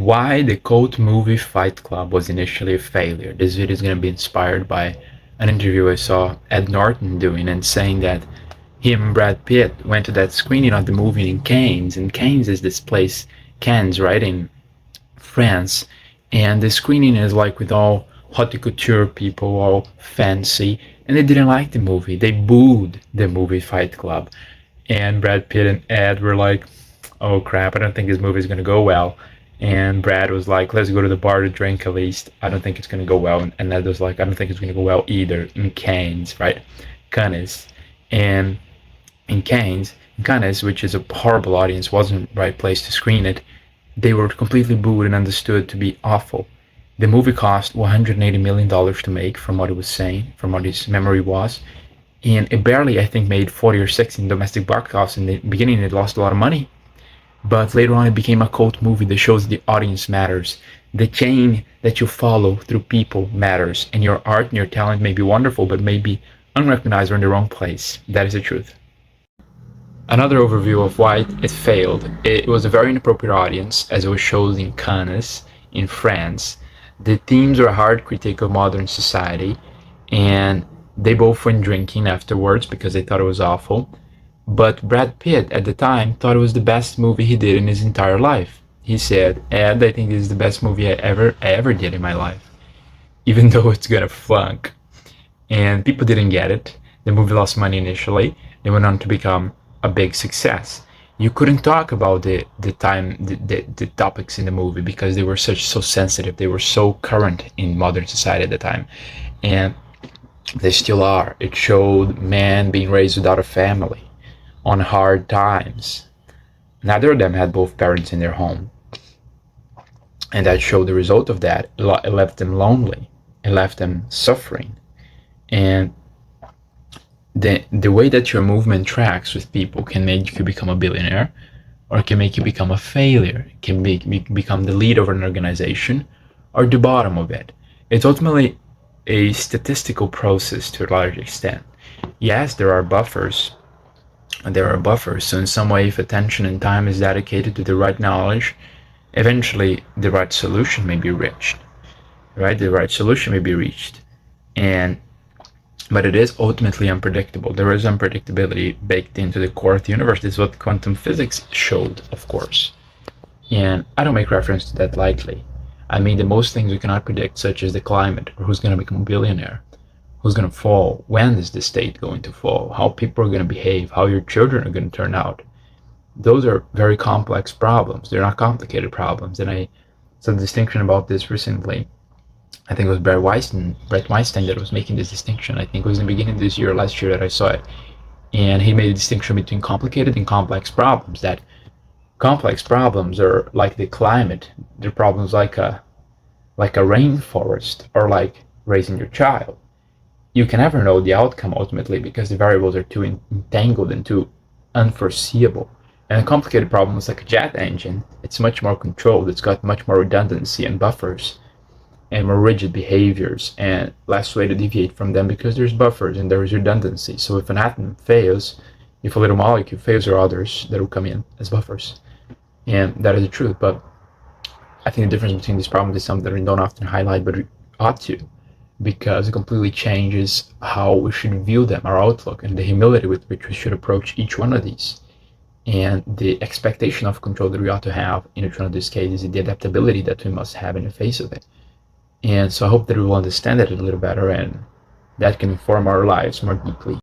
Why the cult movie Fight Club was initially a failure. This video is going to be inspired by an interview I saw Ed Norton doing and saying that him and Brad Pitt went to that screening of the movie in Cannes, and Cannes is this place, Cannes, right, in France, and the screening is like with all haute couture people, all fancy, and they didn't like the movie. They booed the movie Fight Club, and Brad Pitt and Ed were like, "Oh crap, I don't think this movie is gonna go well." And Brad was like, "Let's go to the bar to drink at least. I don't think it's gonna go well." And Ed was like, "I don't think it's gonna go well either." In Cannes, right? Cannes, and in Cannes, which is a horrible audience, wasn't the right place to screen it. They were completely booed and understood to be awful. The movie cost $180 million to make, from what it was saying, from what his memory was. And it barely, I think, made 40 or 60 in domestic box office. In the beginning, it lost a lot of money. But later on, it became a cult movie that shows the audience matters. The chain that you follow through people matters. And your art and your talent may be wonderful, but may be unrecognized or in the wrong place. That is the truth. Another overview of why it failed. It was a very inappropriate audience, as it was shown in Cannes, in France. The themes were a hard critique of modern society, and they both went drinking afterwards because they thought it was awful. But Brad Pitt, at the time, thought it was the best movie he did in his entire life. He said, "Ed, I think this is the best movie I ever did in my life," even though it's gonna flunk. And people didn't get it. The movie lost money initially. They went on to become a big success. You couldn't talk about the topics in the movie because they were so sensitive. They were so current in modern society at the time, and they still are. It showed men being raised without a family, on hard times. Neither of them had both parents in their home, and that showed the result of that. It left them lonely. It left them suffering, and the way that your movement tracks with people can make you become a billionaire, or it can make you become a failure. It can make you become the lead of an organization, or the bottom of it. It's ultimately a statistical process to a large extent. Yes, there are buffers. So in some way, if attention and time is dedicated to the right knowledge, eventually the right solution may be reached. Right? The right solution may be reached. But it is ultimately unpredictable. There is unpredictability baked into the core of the universe. This is what quantum physics showed, of course. And I don't make reference to that lightly. I mean, the most things we cannot predict, such as the climate, or who's going to become a billionaire, who's going to fall, when is the state going to fall, how people are going to behave, how your children are going to turn out. Those are very complex problems. They're not complicated problems. And I saw a distinction about this recently. I think it was Brett Weinstein that was making this distinction. I think it was in the beginning of this year or last year that I saw it. And he made a distinction between complicated and complex problems. That complex problems are like the climate. They're problems like a rainforest, or like raising your child. You can never know the outcome ultimately because the variables are too entangled and too unforeseeable. And a complicated problem is like a jet engine. It's much more controlled. It's got much more redundancy and buffers, and more rigid behaviors, and less way to deviate from them because there's buffers and there is redundancy. So if an atom fails, if a little molecule fails, there are others that will come in as buffers. And that is the truth. But I think the difference between these problems is something that we don't often highlight, but we ought to, because it completely changes how we should view them, our outlook, and the humility with which we should approach each one of these. And the expectation of control that we ought to have in each one of these cases, and the adaptability that we must have in the face of it. And so I hope that we will understand it a little better, and that can inform our lives more deeply.